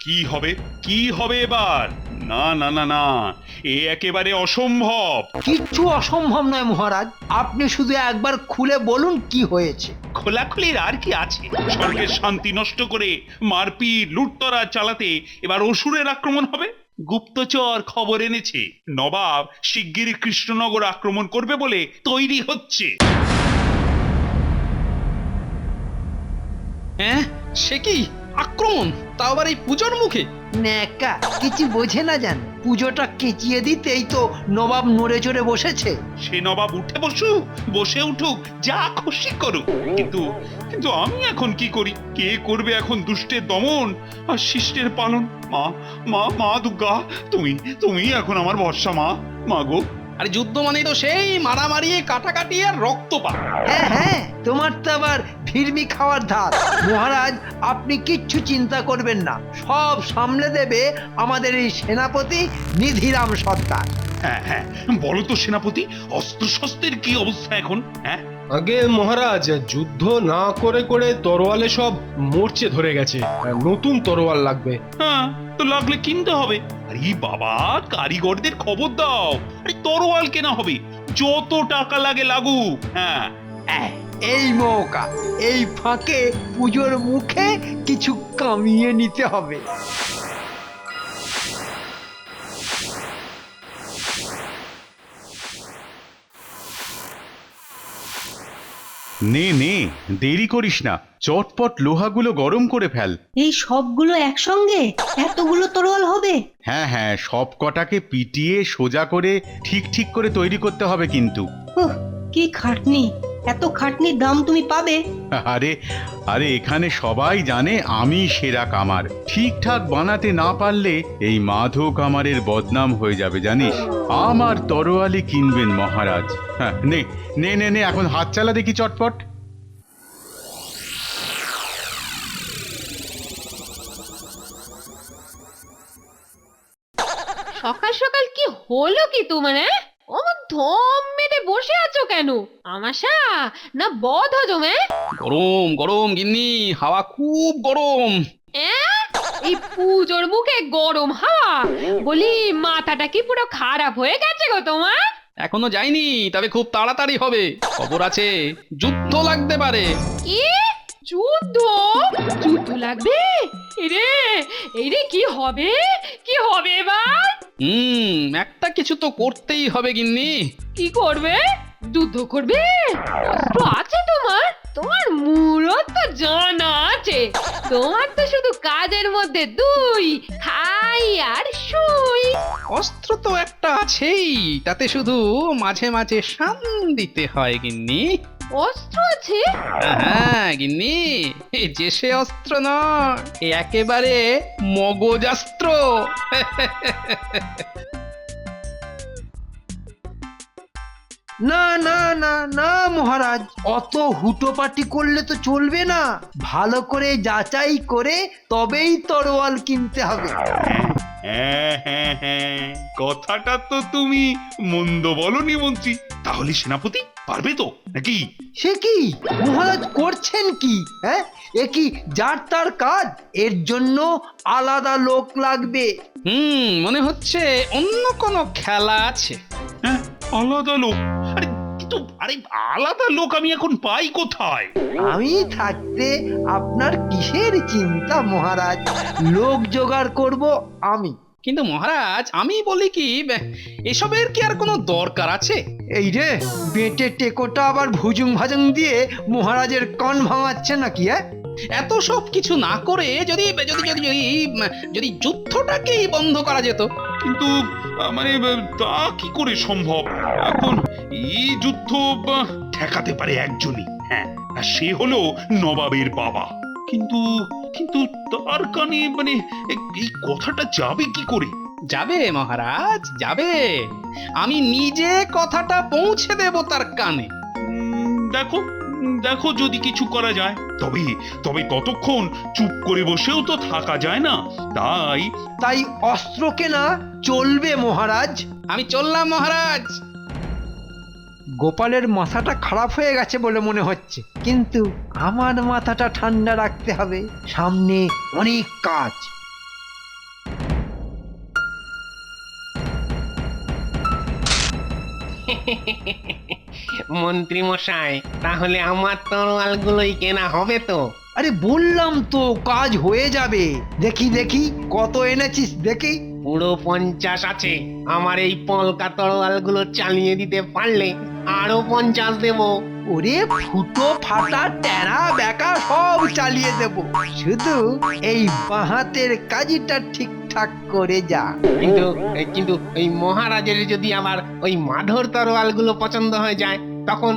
কি হবে? কি হবে এবার? না না না না, এ একেবারে অসম্ভব। কিচ্ছু অসম্ভব নয় মহারাজ, আপনি শুধু একবার খুলে বলুন কি হয়েছে। খোলাখুলির আর কি আছে? স্বর্গের শান্তি নষ্ট করে মারপিট লুটতরা চালাতে এবার অসুরের আক্রমণ হবে। গুপ্তচর খবর এনেছে নবাব শিগগিরই কৃষ্ণনগর আক্রমণ করবে বলে তৈরি হচ্ছে। হ্যাঁ, সে কি আক্রমণ, তাও আবার এই পুজোর মুখে? ন্যাকা কিছু বোঝে না জান, পুজোটা কেচিয়ে দিতেই তো নবাব নড়ে চড়ে বসেছে। সে নবাব উঠে বসুক, বসে উঠুক, যা খুশি করুক, কিন্তু কিন্তু আমি এখন কি করি? কে করবে এখন দুষ্টের দমন আর শিষ্টের পালন? মা মা মা দুর্গা, তুমি তুমি এখন আমার ভরসা। মা মা গো। আরে যুদ্ধ মানেই তো সেই মারামারি, কাটাকাটি আর রক্তপাত। হ্যাঁ হ্যাঁ, তোমার তো আবার ফিরমি খাওয়ার ধার। মহারাজ আপনি কিচ্ছু চিন্তা করবেন না, সব সামলে দেবে আমাদের এই সেনাপতি নিধিরাম সর্দার। হ্যাঁ হ্যাঁ, বলো তো সেনাপতি, অস্ত্র শস্ত্রের কি অবস্থা এখন? হ্যাঁ, আগে মহারাজ, যুদ্ধ না করে করে তরোয়ালে সব মরচে ধরে গেছে, নতুন তরোয়াল লাগবে। হ্যাঁ, তো লাগলে কিনতে হবে। আরে বাবা, কারিগরদের খবর দাও। আরে তরোয়াল কেনা হবে, যত টাকা লাগে লাগুক। হ্যাঁ, এই মৌকা, এই ফাঁকে পুজোর মুখে কিছু কামিয়ে নিতে হবে। নে নে, দেরি করিস না, চটপট লোহাগুলো গরম করে ফেল। এই সবগুলো একসঙ্গে এতগুলো তরোয়াল হবে? হ্যাঁ হ্যাঁ, সব কটাকে পিটিয়ে সোজা করে ঠিক ঠিক করে তৈরি করতে হবে কিন্তু। উহ, কি খাটনি! এত খাটনির দাম তুমি পাবে? আরে আরে, এখানে সবাই জানে আমি সেরা কামার। ঠিকঠাক বানাতে না পারলে এই মাধো কামারের বদনাম হয়ে যাবে জানিস। আমার তরোয়ালি কিনবেন মহারাজ। হ্যাঁ, নে নে নে নে, এখন হাত চালা দেখি চটপট। সকাল সকাল কি হলো কি তোমার? অমন ধম মেরে বসে আছো কেন? আমাশা না বদ হজমে? গরম গরম গিন্নি, হাওয়া খুব গরম। এই পুজোর মুখে গরম হাওয়া? বলি মাথাটা কি পুরো খারাপ হয়ে গেছে গো তোমার? এখনো যায়নি, তবে খুব তাড়াতাড়ি হবে। খবর আছে, যুদ্ধ লাগতে পারে। কি যুদ্ধ? যুদ্ধ লাগবে? এরে এইরে, কি হবে? কি হবে এবার? একটা কিছু তো করতেই হবে গিন্নি। কি করবে? যুদ্ধ করবে? অস্ত্র আছে তোমার? তোমার মূলত তো জানা আছে। তোমার তো শুধু কাজের মধ্যে দুই, খাই আর শুই। অস্ত্র তো একটা আছেই, তাতে শুধু মাঝে মাঝে শান দিতে হয় গিন্নি। অস্ত্র আছে? হ্যাঁ গিন্নি, এই যে সে অস্ত্র নয়, এ একেবারে মগজাস্ত্র। না না না না মহারাজ, অত হুটোপাটি করলে তো চলবে না। ভালো করে যাচাই করে তবেই তরোয়াল কিনতে হবে। হ্যাঁ হ্যাঁ হ্যাঁ, কথাটা তো তুমি মন্দ বলনি মন্ত্রী। তাহলে সেনাপতি পারবে তো নাকি? সে কি মহারাজ করছেন কি? হ্যাঁ, এ কি যার তার কাজ? এর জন্য আলাদা লোক লাগবে। মনে হচ্ছে অন্য কোনো খেলা আছে। হ্যাঁ, আলাদা লোক? আরে কিন্তু আরে, আলাদা লোক আমি এখন পাই কোথায়? আমি থাকতে আপনার কিসের চিন্তা মহারাজ? লোক জোগাড় করব আমি। কিন্তু মহারাজ, আমি বলি কি, এসবের কি আর কোনো দরকার আছে? এই রে, বেটে টেকোটা আবার ভুজুং ভাজুং দিয়ে মহারাজের কান ভাঙাচ্ছে নাকি? হ্যাঁ, এত সব কিছু না করে যদি যদি যদি যদি যদি যুদ্ধটাকেই বন্ধ করা যেত। কিন্তু মানে তা কি করে সম্ভব? এখন এই যুদ্ধ ঠেকাতে পারে একজনই, হ্যাঁ, আর সে হলো নবাবের বাবা। কিন্তু কিন্তু তার কানে মানে এই কথাটা যাবে কি করে? যাবে মহারাজ, যাবে। আমি নিজে কথাটা পৌঁছে দেব তার কানে। দেখো দেখো যদি কিছু করা যায়। তবে তবে ততক্ষণ চুপ করে বসেও তো থাকা যায় না। তাই তাই অস্ত্র কেনা চলবে মহারাজ। আমি চললাম মহারাজ। গোপালের মাথাটা খারাপ হয়ে গেছে বলে মনে হচ্ছে, কিন্তু আমার মাথাটা ঠান্ডা রাখতে হবে। সামনে অনেক কাজ। মন্ত্রী মশাই, তাহলে আমার তরোয়ালগুলোই কেনা হবে তো? আরে বললাম তো কাজ হয়ে যাবে। দেখি দেখি কত এনেছিস দেখি। পুরো 50 আছে। আমার এই পলকা তরোয়ালগুলো চালিয়ে দিতে পারলে আরো 50 দেবো। ওরে ফুটো ফাটা টেরা বেকা সব চালিয়ে দেব, শুধু এই বাহাতের কাজটা ঠিকঠাক করে যা। কিন্তু কিন্তু এই মহারাজের যদি আবার ওই মাধর তরোয়ালগুলো পছন্দ হয়ে যায় তখন?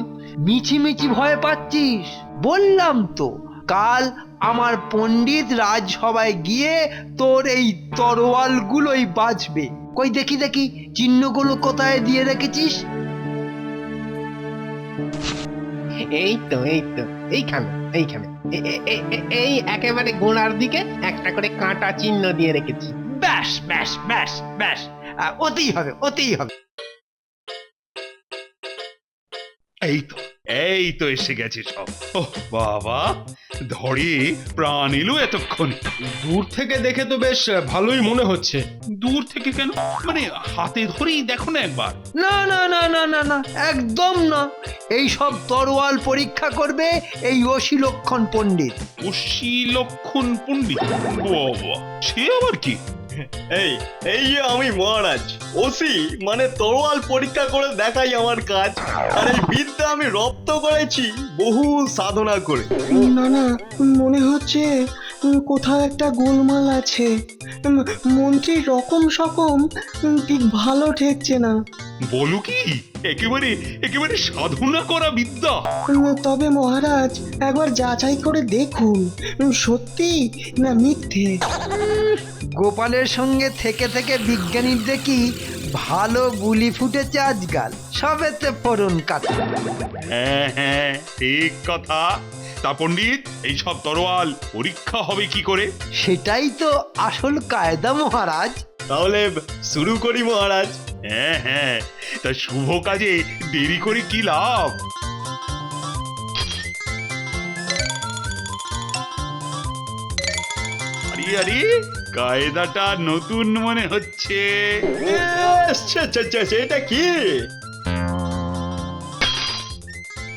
মিছিমিছি ভয় পাচ্ছিস? বললাম তো কাল আমার পণ্ডিত রাজসভায় গিয়ে তোর এই তরোয়ালগুলোই বাজবে। কই দেখি দেখি চিহ্নগুলো কোথায় দিয়ে রেখেছিস? এই তো এইখানে এইখানে এই একেবারে গোড়ার দিকে একটা করে কাঁটা চিহ্ন দিয়ে রেখেছি। ব্যাস ব্যাস ব্যাস ব্যাস, ওতেই হবে ওতেই হবে। এই তো এসে গেছে সব। ওহ বাবা, ধরে প্রাণ এলো এতক্ষণ। দূর থেকে দেখে তো বেশ ভালোই মনে হচ্ছে। দূর থেকে কেন, মানে হাতে ধরেই দেখো না একবার। না না না না না না, একদম না। এই সব তরোয়াল পরীক্ষা করবে এই অশিলক্ষণ পণ্ডিত। অশিলক্ষণ পণ্ডিত? বাবা, সে আবার কি? এই এই যে আমি মহারাজ, ওসি মানে তরোয়াল পরীক্ষা করে দেখাই আমার কাজ। আর এই বিদ্যা আমি রপ্ত করেছি বহু সাধনা করে। না না, মনে হচ্ছে কোথাও একটা গোলমাল আছে। মন্ত্রীর রকম সকম ঠিক ভালো ঠেকছে না। বলো কি, একেবারে একেবারে সাধনা করা বিদ্যা? তবে মহারাজ একবার যাচাই করে দেখুন সত্যি না মিথ্যে। গোপালের সঙ্গে থেকে থেকে বিজ্ঞানীর দেখি ভালো বুলি ফুটেছে আজকাল, সবেতে ফোড়ন কাটা। হ্যাঁ হ্যাঁ, ঠিক কথা। তা পণ্ডিত, এই সব তরোয়াল পরীক্ষা হবে কি করে? সেটাই তো আসল কায়দা মহারাজ। তাহলে শুরু করি মহারাজ। হ্যাঁ হ্যাঁ, তা শুভ কাজে দেরি করে কি লাভ? আরে আরে, কায়দাটা নতুন মনে হচ্ছে। এটা কি?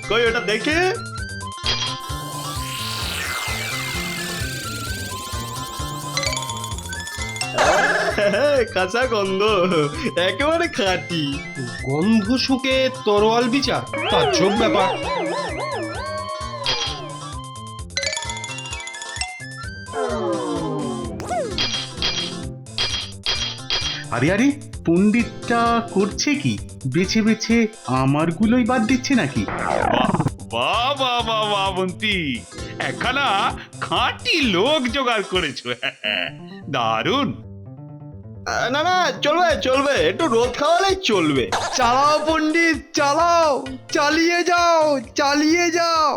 কই ওটা দেখে। কাঁচা গন্ধ, একেবারে খাঁটি। গন্ধ শুকে তরোয়াল বিচার, তাজ্জব ব্যাপার। আরে আরে, পণ্ডিতটা করছে কি? বেছে বেছে আমারগুলোই বাদ দিচ্ছে নাকি? বাহ বাহ বাহ বাহ মন্ত্রী, একখানা খাঁটি লোক জোগাড় করেছো। দারুণ। না না, চলবে চলবে, একটু রোদ খাওয়ালেই চলবে। চালাও পণ্ডিত চালাও, চালিয়ে যাও চালিয়ে যাও।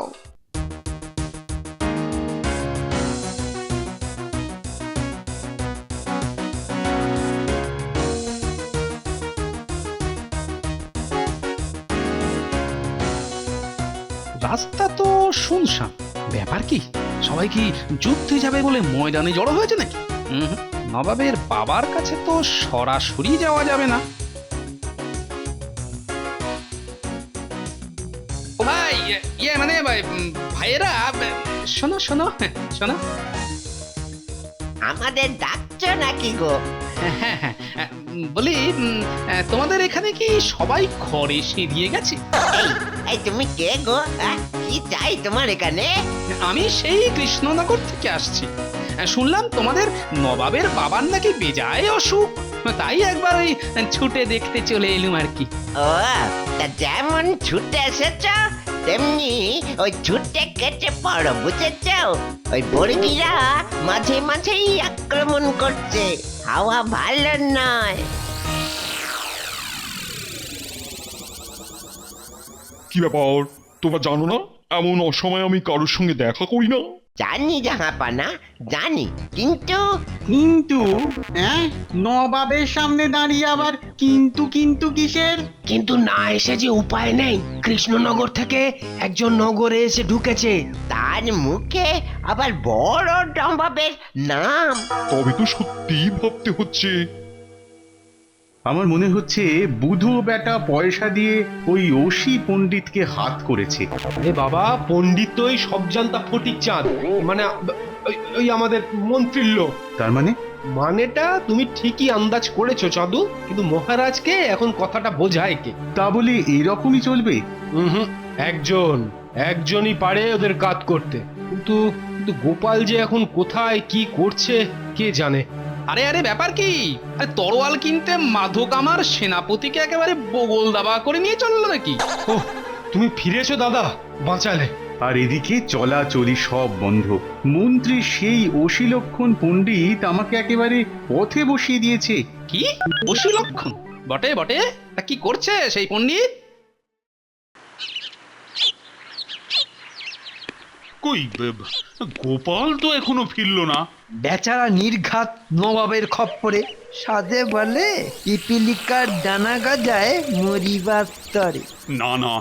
রাস্তা তো শুনশান, ব্যাপার কি? সবাই কি যুদ্ধে যাবে বলে ময়দানে জড়ো হয়েছে নাকি? নবাবের বাবার কাছে তো সরাসরি যাওয়া যাবে না। ও ভাই, মানে ভাইয়েরা, শোনো শোনো শোনো। আমাদের ডাকছো নাকি গো? হ্যাঁ হ্যাঁ, বলি তোমাদের এখানে কি সবাই ঘরে সেরিয়ে গেছে? এই তুমি কে গো? কি চাই তোমার এখানে? আমি সেই কৃষ্ণনগর থেকে আসছি। শুনলাম তোমাদের নবাবের বাবার নাকি বেজায় অসুখ, তাই একবার ওই ছুটে দেখতে চলে এলুম আর কি। ও, তা যেমন ছুটে এসেছ তেমনি ওই ছুটে কেটে পড়ো, বুঝেছ? ওই বর্গিরা মাঝে মাঝেই আক্রমণ করছে, হাওয়া ভালো নয়। কি ব্যাপার, তোমরা জানো না এমন অসময়ে আমি কারোর সঙ্গে দেখা করি না? জানি জাহাপানা, জানি, কিন্তু কিন্তু নবাবের সামনে দাঁড়িয়ে আবার কিন্তু কিন্তু কিসের? কিন্তু না এসে যে উপায় নেই। কৃষ্ণনগর থেকে একজন নগরে এসে ঢুকেছে, তার মুখে আবার বড় নবাবের নাম। তবে তো সত্যি ভাবতে হচ্ছে। আমার মনে হচ্ছে বুধো বেটা পয়সা দিয়ে ওই ওসি পণ্ডিতকে হাত করেছে। আরে বাবা, পণ্ডিত তো ওই সব জানতা ফটিক চাঁদ, মানে ওই আমাদের মন্ত্রীর লোক। তার মানে মানেটা তুমি ঠিকই আন্দাজ করেছো চাঁদু, কিন্তু মহারাজকে এখন কথাটা বোঝায় কে? তা বলে এরকমই চলবে? হুম, একজনই পারে ওদের কাজ করতে, কিন্তু গোপাল যে এখন কোথায় কি করছে কে জানে। আরে আরে ব্যাপার কি? আরে তরোয়াল কিনতে মাধব আমার সেনাপতিকে একেবারে বগল দাবা করে নিয়ে চললো নাকি? ওহ, তুমি ফিরেছো দাদা, বাঁচালে। আর এদিকে চলাচলি সব বন্ধ। মন্ত্রী সেই অশিলক্ষণ পণ্ডিত আমাকে একেবারে পথে বসিয়ে দিয়েছে। কি বসি লক্ষণ? বটে বটে, তা কি করছে সেই পণ্ডিত? কই গোপাল তো এখনো ফিরলো না। বেচারা নির্ঘাত নবাবের খপ্পরে, সাধে বলে পিপিলিকার ডানা গজায় মরিবার তরে। না না,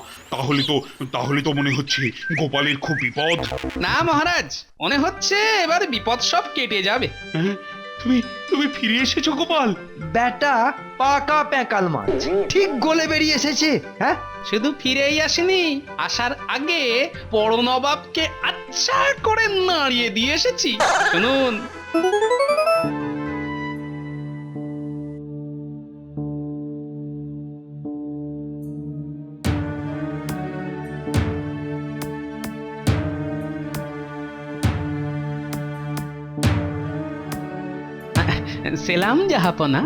তাহলে তো মনে হচ্ছে গোপালের খুব বিপদ। না মহারাজ, মনে হচ্ছে এবার বিপদ সব কেটে যাবে। হ্যাঁ, তুমি ফিরে এসেছো গোপাল? বেটা পাকা প্যাকাল মাছ, ঠিক গলে বেরিয়ে এসেছে। হ্যাঁ, শুধু ফিরেই আসেনি, আসার আগে বড় নবাবকে আচ্ছা করে নাড়িয়ে দিয়ে এসেছি। শুনুন। সেলাম জাহাপনা,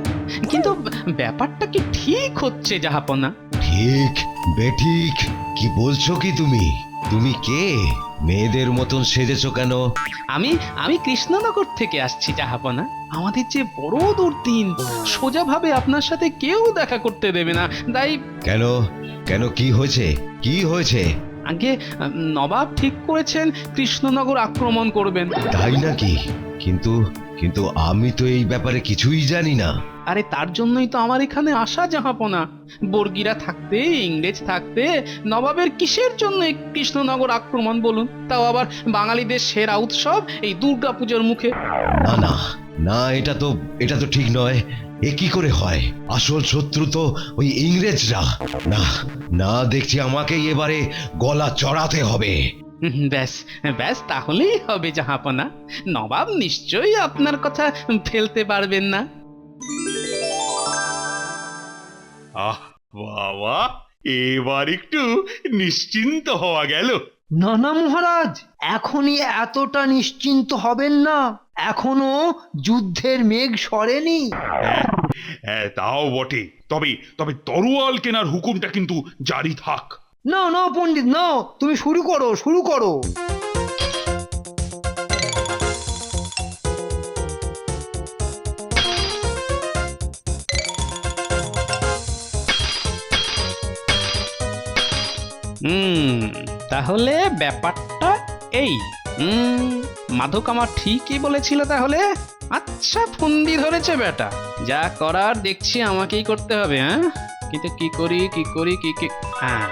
কিন্তু ব্যাপারটা কি ঠিক হচ্ছে জাহাপনা? ঠিক বেঠিক কি বলছো কি তুমি? তুমি কে? মেয়েদের মতন সেজেছো কেন? আমি কৃষ্ণনগর থেকে আসছি জাহাপনা। আমাদের যে বড় দুর্দিন, সোজাভাবে আপনার সাথে কেউ দেখা করতে দেবে না, তাই। কেন কেন কি হয়েছে? কি হয়েছে? আগে নবাব ঠিক করেছেন কৃষ্ণনগর আক্রমণ করবেন। তাই নাকি? কিন্তু কিন্তু আমি তো এই ব্যাপারে কিছুই জানি না। আরে তার জন্যই তো আমার এখানে আসা জাহাপনা। বর্গিরা থাকতে, ইংরেজ থাকতে নবাবের কিসের জন্য এই কৃষ্ণনগর আক্রমণ বলুন? তাও আবার বাঙালিদের সেরা উৎসব এই দুর্গা পুজোর মুখে। না না না, এটা তো ঠিক নয়। এ কি করে হয়? আসল শত্রু তো ওই ইংরেজরা। না না, দেখছি আমাকেই এবারে গলা চড়াতে হবে। ব্যাস ব্যাস, তাহলেই হবে জাহাপনা। নবাব নিশ্চয়ই আপনার কথা ফেলতে পারবেন না। আহ বাবা, এবার একটু নিশ্চিন্ত হওয়া গেল। না না মহারাজ, এখনই এতটা নিশ্চিন্ত হবেন না। এখনো যুদ্ধের মেঘ সরেনি। হ্যাঁ, তাও বটে। তবে তরোয়াল কেনার হুকুমটা কিন্তু জারি থাক। না না পণ্ডিত, না, তুমি শুরু করো। তাহলে ব্যাপারটা এই। মাধব আমার ঠিকই বলেছিল তাহলে। আচ্ছা, ফন্দি ধরেছে বেটা। যা করার দেখছি আমাকেই করতে হবে। হ্যাঁ, কিন্তু কি করি হ্যাঁ,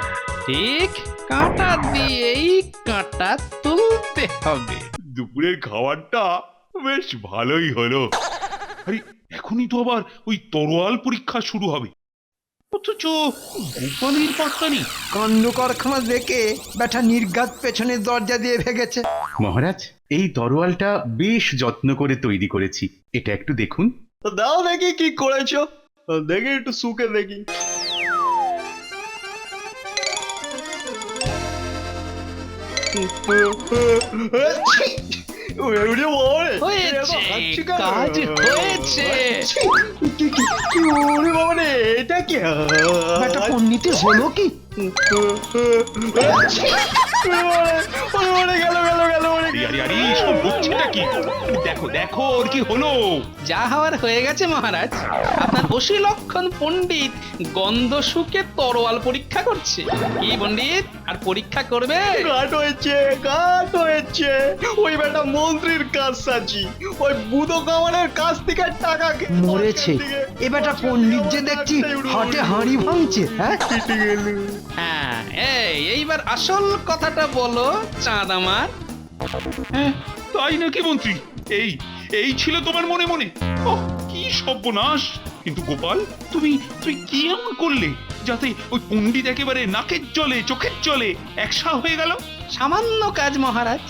ঠিক কাঁটা দিয়েই কাঁটা তুলতে হবে। দুপুরের খাবারটা বেশ ভালোই হলো। আরে এখনই তো আবার ওই তরোয়াল পরীক্ষা শুরু হবে, অথচ গোপালের পাত্তা নেই। কাণ্ড কারখানা দেখে বেটা নির্ঘাত পেছনের দরজা দিয়ে ভেগেছে। মহারাজ, এই তরোয়ালটা বেশ যত্ন করে তৈরি করেছি, এটা একটু দেখুন। তো দাও দেখি কি করেছো, দেখি একটু শুকে দেখি। হয়েছে, কাজ হয়েছে। এটা কি? বেটা পণ্ডিতের হলো কি? আরে সব হচ্ছেটা কি? দেখো ওর কি হলো। যা হওয়ার হয়ে গেছে মহারাজ। আপনার অশিলক্ষণ পণ্ডিত গন্ধ শুকে তরোয়াল পরীক্ষা করছে। কি পণ্ডিত, আর পরীক্ষা করবে? কাট হয়েছে। ওই বেটা মন্ত্রীর কাজ সাজি, ওই বুধো কামানের কাছ থেকে টাকা মরেছে। এ বেটা পণ্ডিত যে দেখছি হাটে হাঁড়ি ভাঙছে। হ্যাঁ, এইবার আসল কথাটা বলো চাঁদ আমার। হ্যাঁ, তাই নাকি মন্ত্রী? এই ছিল তোমার মনে? ওহ, কি সর্বনাশ! কিন্তু গোপাল তুমি তুমি কি এমন করলে যাতে ওই পণ্ডিত একেবারে নাকের জলে চোখের জলে একসা হয়ে গেল? সামান্য কাজ মহারাজ,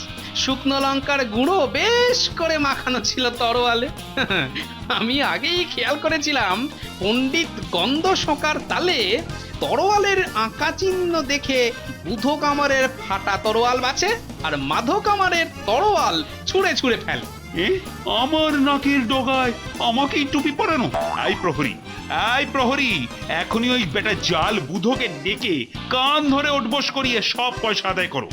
শুকনো লঙ্কার গুঁড়ো বেশ করে মাখানো ছিল তরোয়ালে। আমি আগেই খেয়াল করেছিলাম পণ্ডিত গন্ধ শোকার তালে তরোয়ালের আঁকা চিহ্ন দেখে বুধো কামারের ফাটা তরোয়াল বাঁচে আর মাধো কামারের তরোয়াল ছুঁড়ে ছুঁড়ে ফেলে। এ আমার নাকের ডগায় আমাকেই টুপি পরানো! এই প্রহরী, এখনই ওই বেটা জাল বুধোকে ডেকে কান ধরে উঠবোস করিয়ে সব পয়সা আদায় করো।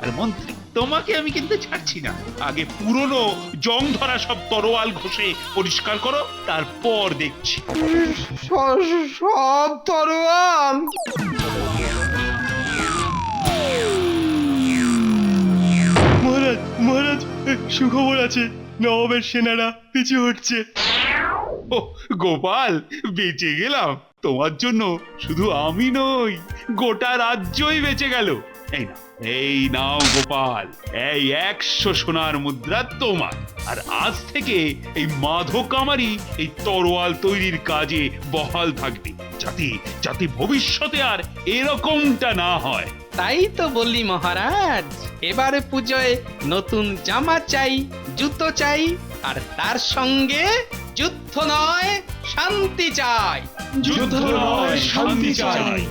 আর মন্ত্রী, তোমাকে আমি কিন্তু ছাড়ছি না। আগে পুরনো জং ধরা সব তরোয়াল ঘষে পরিষ্কার করো, তারপর দেখছি। সব তরোয়াল? মহারাজ মহারাজ, সুখবর আছে, নবাবের সেনারা পিছু হটছে। ও গোপাল, বেঁচে গেলাম। তোমার জন্য শুধু আমি নই, গোটা রাজ্যই বেঁচে গেল। এই নাও গোপাল, এই 100 সোনার মুদ্রা তোমার। আর আজ থেকে এই মাধো কামারি এই তরোয়াল তৈরির কাজে বহাল থাকবে, যাতে যাতে ভবিষ্যতে আর এরকমটা না হয়। তাই তো বললি মহারাজ, এবারে পুজোয় নতুন জামা চাই, জুতো চাই, আর তার সঙ্গে যুদ্ধ নয় শান্তি চাই। যুদ্ধ নয়, শান্তি চাই।